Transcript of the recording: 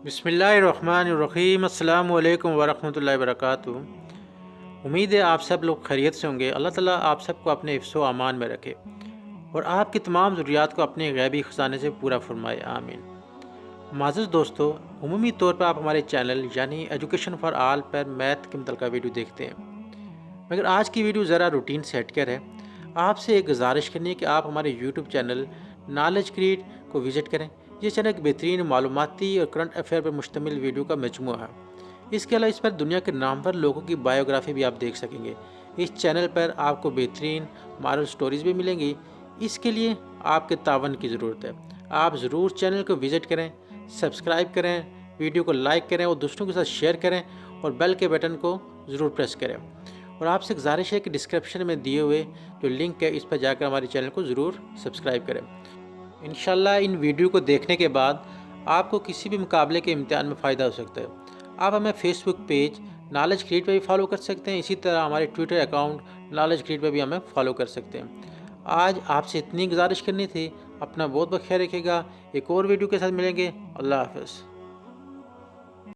बिस्मिल्लाहिर्रहमानिर्रहीम। अस्सलामु अलैकुम वरहमतुल्लाहि वबरकातुहू। उम्मीद है आप सब लोग खैरियत से होंगे। अल्लाह ताला आप सबको अपने हिफ्ज़ व अमान में रखे और आपकी तमाम ज़रूरियात को अपने गैबी ख़ज़ाने से पूरा फरमाए, आमीन। माज़िज़ दोस्तों, उमूमी तौर पर आप हमारे चैनल यानी एजुकेशन फ़ॉर आल पर मैथ के मुतल्लिक़ वीडियो देखते हैं, मगर आज की वीडियो ज़रा रूटीन से हटकर है। आपसे एक गुजारिश करनी है कि आप हमारे यूट्यूब चैनल नॉलेज क्रिएट को विज़िट करें। ये चैनल एक बेहतरीन मालूमाती और करंट अफेयर पर मुश्तमिल वीडियो का मजमूआ है। इसके अलावा इस पर दुनिया के नामवर लोगों की बायोग्राफी भी आप देख सकेंगे। इस चैनल पर आपको बेहतरीन मॉरल स्टोरीज़ भी मिलेंगी। इसके लिए आपके तावन की ज़रूरत है। आप ज़रूर चैनल को विज़िट करें, सब्सक्राइब करें, वीडियो को लाइक करें और दोस्तों के साथ शेयर करें और बेल के बटन को ज़रूर प्रेस करें। और आपसे गुजारिश है कि डिस्क्रिप्शन में दिए हुए जो लिंक है इस पर जाकर हमारे चैनल को ज़रूर सब्सक्राइब करें। इंशाल्लाह इन वीडियो को देखने के बाद आपको किसी भी मुकाबले के इम्तिहान में फ़ायदा हो सकता है। आप हमें फेसबुक पेज नॉलेज क्रिएट पर भी फॉलो कर सकते हैं। इसी तरह हमारे ट्विटर अकाउंट नॉलेज क्रिएट पर भी हमें फॉलो कर सकते हैं। आज आपसे इतनी गुजारिश करनी थी। अपना बहुत बहुत ख्याल रखिएगा। एक और वीडियो के साथ मिलेंगे। अल्लाह हाफ़िज़।